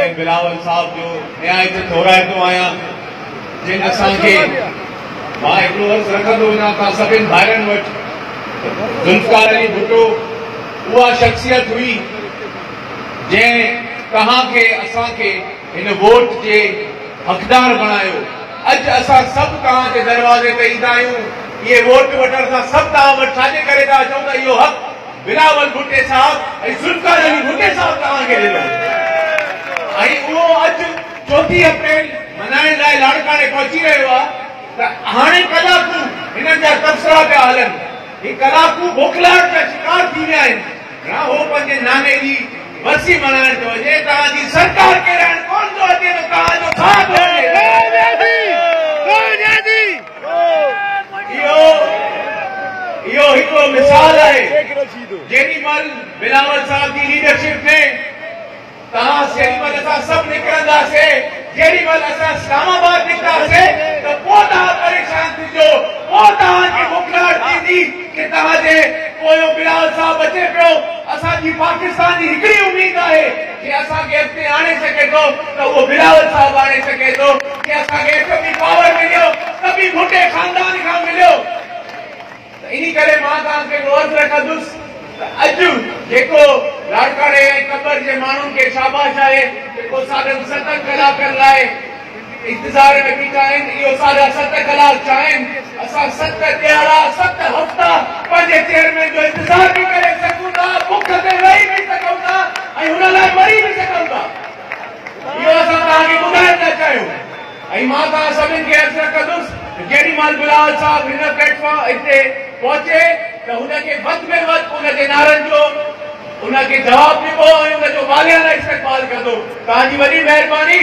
हुसैन बिलावल साहब जो न्याय ते दोहराईंदो आहियां जिन असांखे मां हिकिड़ो अर्ज़ु रखंदो वञां तव्हां सभिनि भाइरनि वटि ज़ुल्फ़िकार अली भुट्टो उहा शख़्सियत हुई जंहिं तव्हांखे असांखे हिन वोट जे हक़दार बणायो। अॼु असां सभु तव्हांजे दरवाज़े ते ईंदा आहियूं इहे वोट वठण सां सभु तव्हां वटि छाजे करे था अचूं त इहो हक़ बिलावल भुट्टे साहब ऐं ज़ुल्फ़िकार अली भुट्टे साहब तव्हांखे ॾिनो ऐं उहो अॼु 4 अप्रैल मल्हाइण लाइ लाड़काणे पहुची रहियो आहे त हाणे कलाकूं हिननि जा तबसरा पिया हलनि। ही कलाकूं बुखलाहट जा शिकार थी विया आहिनि। हो पंहिंजे नाने जी वरसी मल्हाइण थो अचे तव्हांजी सरकार केरु कोन थो अचे त तव्हांजो साथ इहो हिकिड़ो मिसाल आहे जेॾी महिल बिलावल साहब जी लीडरशिप में तव्हां जेॾी महिल असां सभु निकिरंदासीं जेॾी महिल असां इस्लामाबाद निकितासीं त पोइ तव्हां परेशान थिजो पोइ तव्हांखे बुखलाहट थींदी कि तव्हांजे पोयों बिलावल साहब अचे पियो। असांजी पाकिस्तान जी हिकिड़ी उम्मीद आहे कि असांखे अॻिते आणे सघे थो त उहो बिलावल साहब आणे सघे थो कि असांखे कभी पावर मिलियो कभी भुट्टे ख़ानदान खां मिलियो। इन करे मां तव्हांखे अर्ज़ु रखंदुसि त अॼु जेको लाड़काणे ऐं कबर जे माण्हुनि खे शाबाश आहे जेको साढनि 7 कलाकनि लाइ इंतज़ार में बीठा आहिनि इहो 7.5 कलाक चाहिनि असां 7 ॾियारा 7 हफ़्ता पंहिंजे चेयरमैन जो इंतज़ार बि करे सघूं था बुख ते वेही बि सघूं था ऐं हुन लाइ मरी बि सघूं था। इहो असां तव्हांखे ॿुधाइण था चाहियूं ऐं मां तव्हां सभिनि खे अर्ज़ु कंदुसि जेॾी महिल बिलावल साहब हिन प्लेटफॉर्म हिते पहुचे त हुनखे वधि में वधि हुनजे नारनि जो उनखे जवाबु ॾिबो ऐं हुनजो वालियाना इस्तेमालु कंदो। तव्हांजी वॾी महिरबानी।